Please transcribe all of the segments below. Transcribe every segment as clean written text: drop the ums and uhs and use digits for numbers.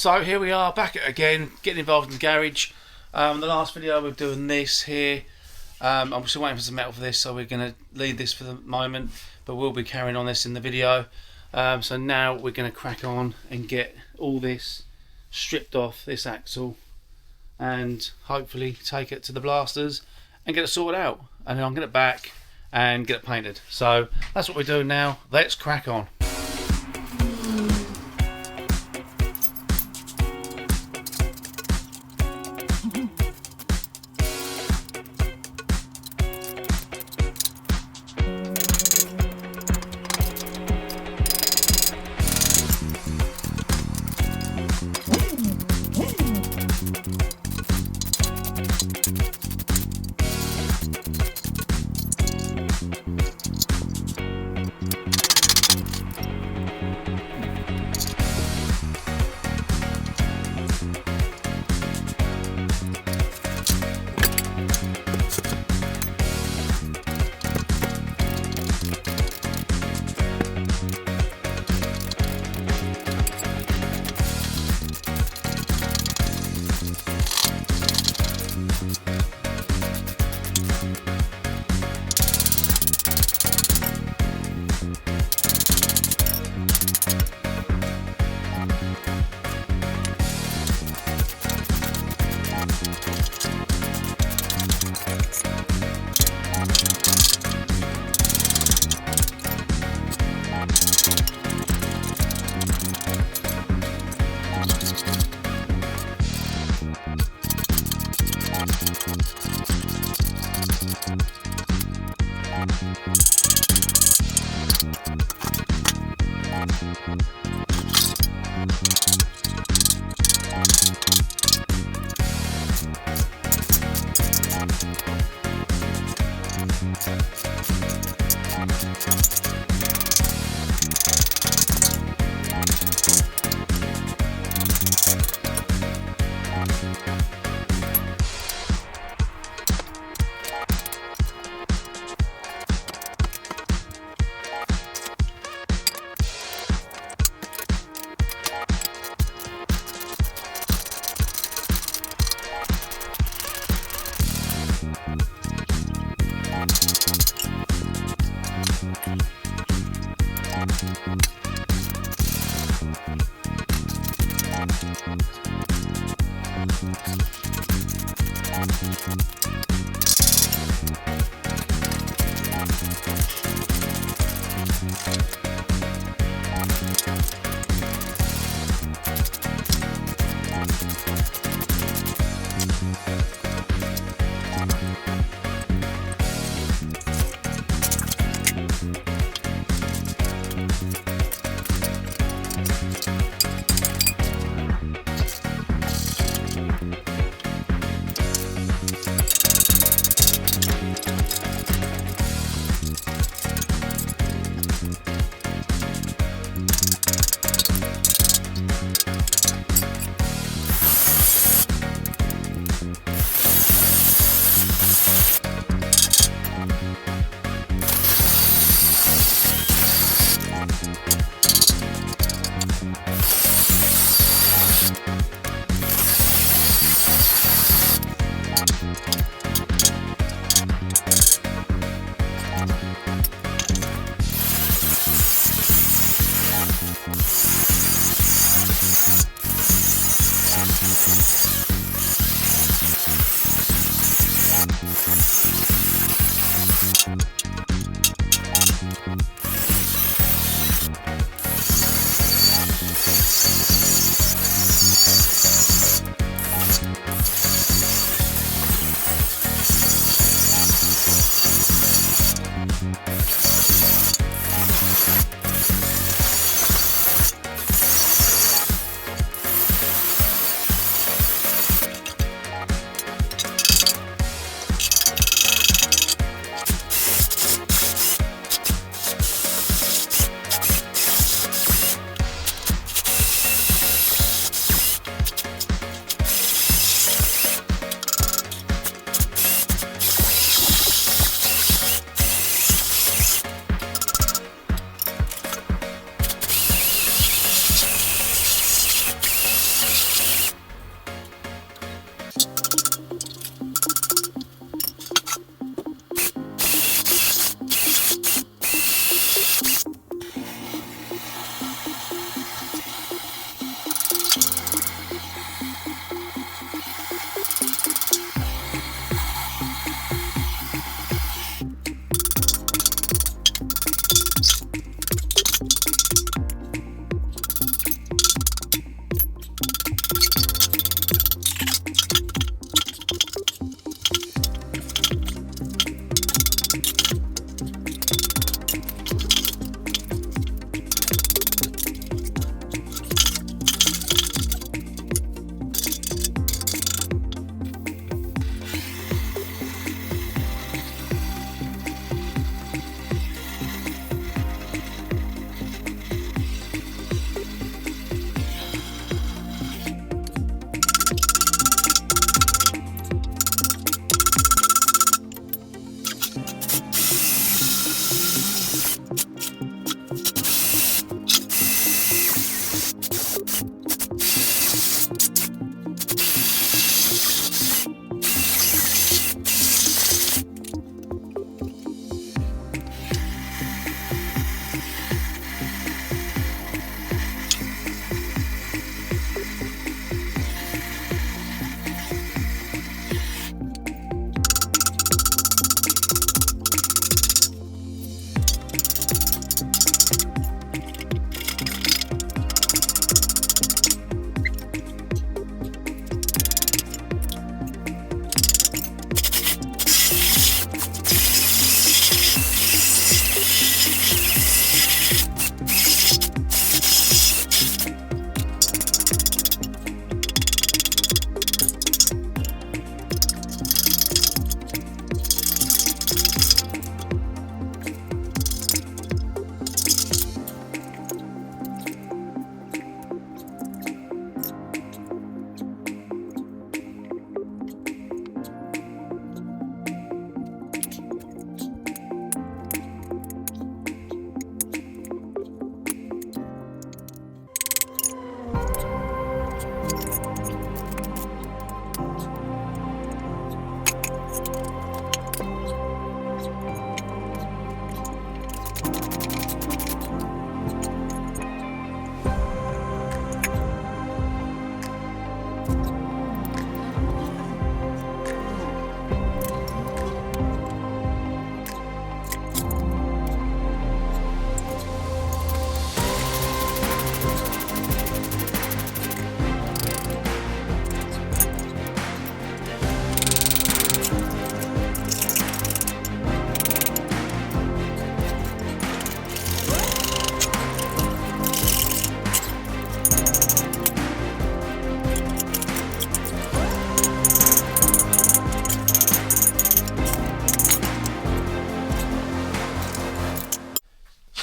So here we are back at again, getting involved in the garage. The last video we were doing this here. I'm still waiting for some metal for this, so we're going to leave this for the moment, but we'll be carrying on this in the video. So now we're going to crack on and get all this stripped off, this axle, and hopefully take it to the blasters and get it sorted out, and then I'll get it back and get it painted. So that's what we're doing now. Let's crack on.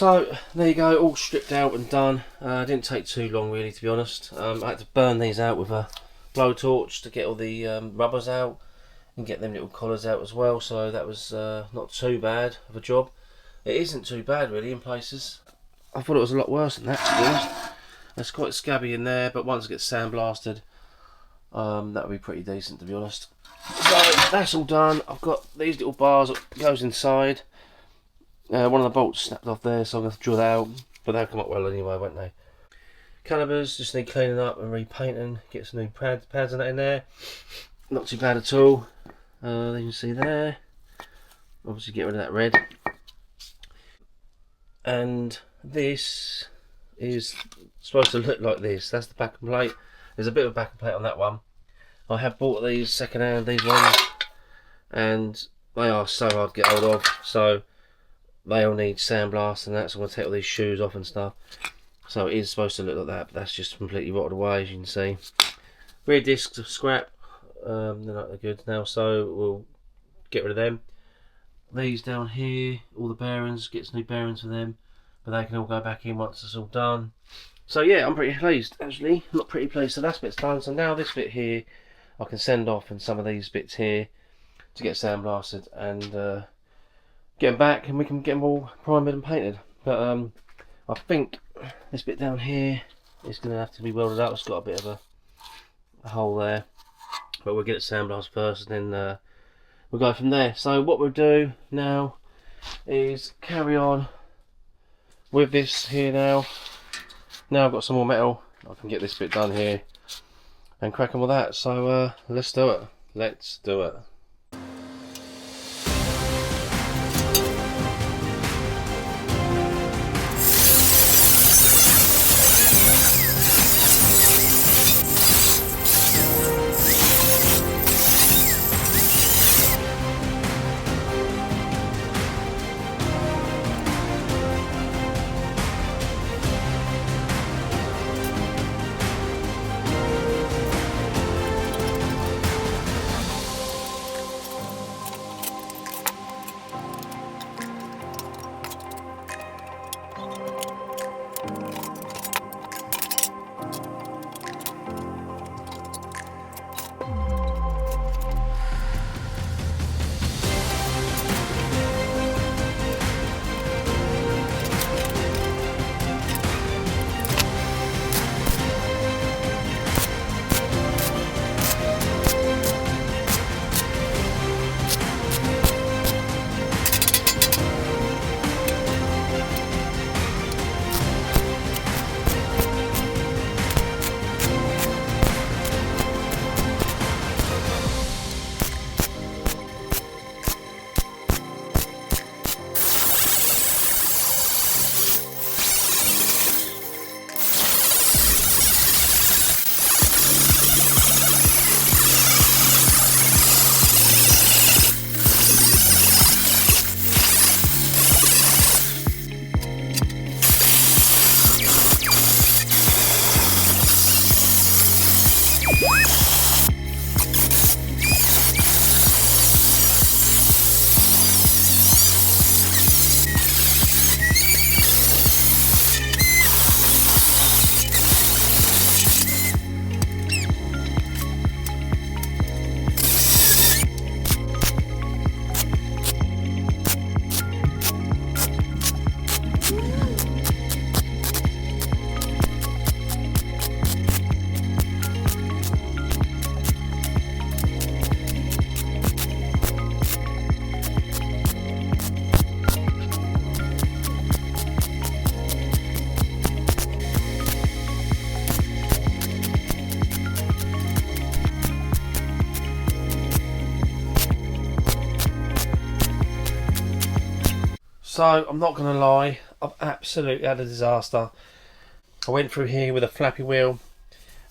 So there you go, all stripped out and done. Didn't take too long really, to be honest. I had to burn these out with a blowtorch to get all the rubbers out and get them little collars out as well, so that was not too bad of a job. It isn't too bad really in places. I thought it was a lot worse than that, to be honest. It's quite scabby in there, but once it gets sandblasted, that'll be pretty decent, to be honest. So that's all done. I've got these little bars that goes inside. One of the bolts snapped off there, so I'm going to drill that out, but they'll come up well anyway, won't they? Calipers just need cleaning up and repainting. Get some new pads and that in there. Not too bad at all. You can see there. Obviously get rid of that red. And this is supposed to look like this. That's the backing plate. There's a bit of a backing plate on that one. I have bought these second hand, these ones, and they are so hard to get hold of, so they all need sandblast and that, so I'm going to take all these shoes off and stuff. So it is supposed to look like that, but that's just completely rotted away, as you can see. Rear discs are scrap, they're not good now, so we'll get rid of them. These down here, all the bearings, get some new bearings for them, but they can all go back in once it's all done. So yeah, I'm pretty pleased, actually. I'm not pretty pleased, so that bit's done. So now this bit here, I can send off, and some of these bits here to get sandblasted and get them back, and we can get them all primed and painted. But I think this bit down here is going to have to be welded up. It's got a bit of a hole there, but we'll get it sandblasted first, and then we'll go from there. So what we'll do now is carry on with this here now. Now I've got some more metal, I can get this bit done here and crack on with that. So let's do it. Let's do it. So I'm not going to lie, I've absolutely had a disaster. I went through here with a flappy wheel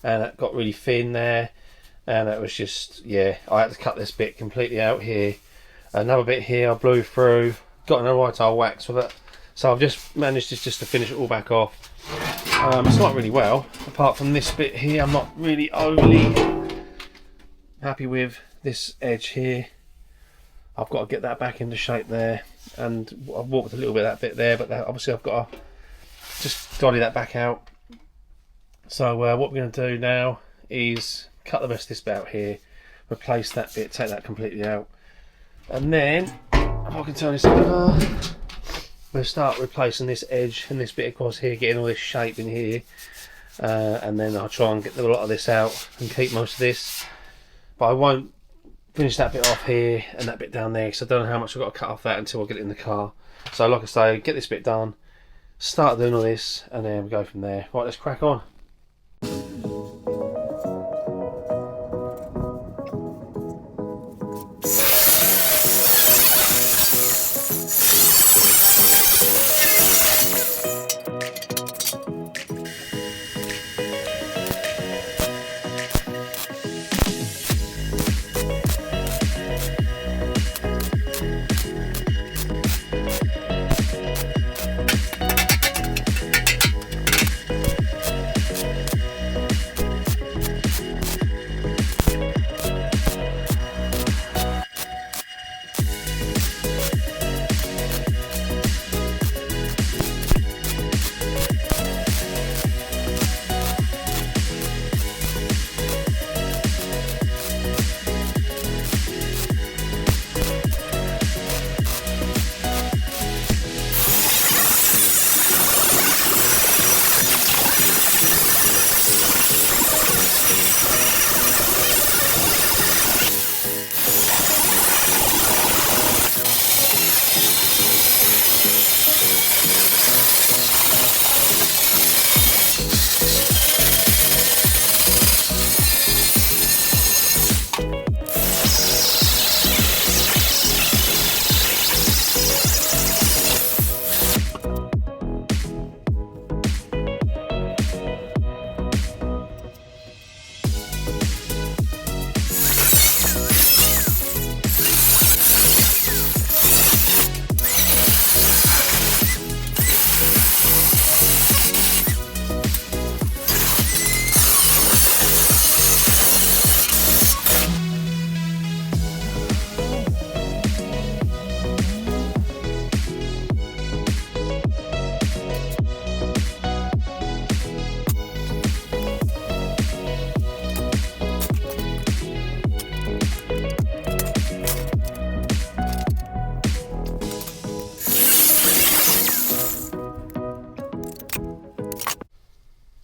and it got really thin there, and it was just, yeah, I had to cut this bit completely out here. Another bit here I blew through, got in a right old wax with it. So I've just managed just to finish it all back off. It's not really well, apart from this bit here. I'm not really overly happy with this edge here. I've got to get that back into shape there, and I've walked a little bit of that bit there, but obviously I've got to just dolly that back out. So what we're going to do now is cut the rest of this bit out here, replace that bit, take that completely out, and then if I can turn this over, we'll start replacing this edge and this bit across here, getting all this shape in here, and then I'll try and get a lot of this out and keep most of this, but I won't finish that bit off here and that bit down there because I don't know how much I've got to cut off that until I get it in the car. So like I say, get this bit done, start doing all this, and then we go from there. Right, let's crack on.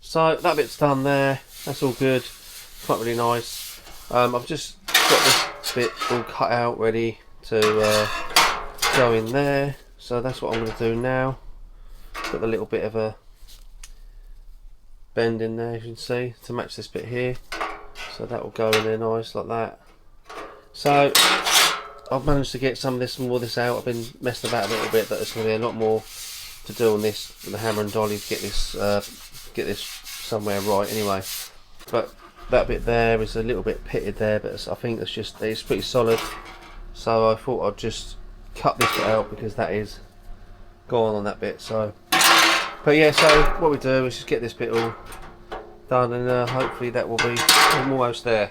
So that bit's done there, that's all good, quite really nice. I've just got this bit all cut out ready to go in there, so that's what I'm going to do now. Got a little bit of a bend in there, as you can see, to match this bit here, so that will go in there nice like that. So I've managed to get some of this, more of this out. I've been messing about a little bit, but there's going to be a lot more to do on this with the hammer and dolly to get this somewhere right anyway. But that bit there is a little bit pitted there, but I think it's pretty solid, so I thought I'd just cut this bit out because that is gone on that bit. So but yeah, so what we do is just get this bit all done, and hopefully that will be almost there.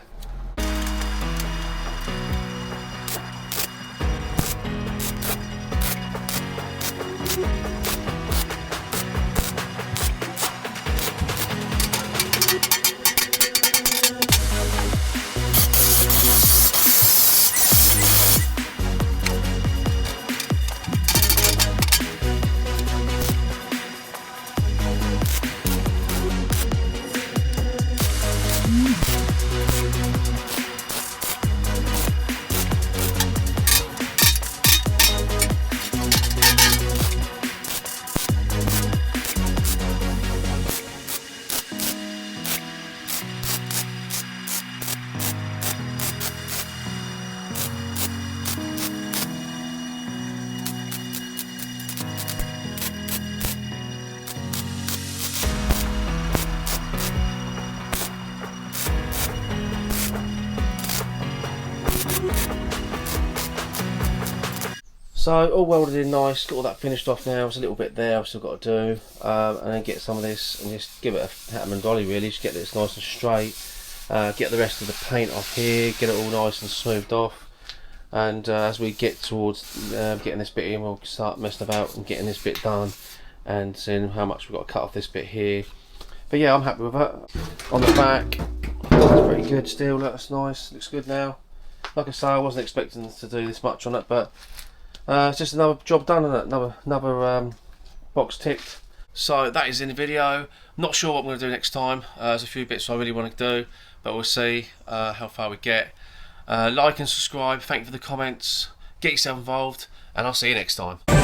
So all welded in nice, got all that finished off now. There's a little bit there I've still got to do, and then get some of this and just give it a hammer and dolly really, just get this nice and straight, get the rest of the paint off here, get it all nice and smoothed off, and as we get towards getting this bit in, we'll start messing about and getting this bit done and seeing how much we've got to cut off this bit here. But yeah, I'm happy with that. On the back, it's pretty good still. That's nice, looks good now. Like I say, I wasn't expecting to do this much on it, but it's just another job done, isn't it? Another box ticked. So that is in the video. Not sure what I'm going to do next time. There's a few bits I really want to do, but we'll see how far we get. Like and subscribe. Thank you for the comments. Get yourself involved, and I'll see you next time.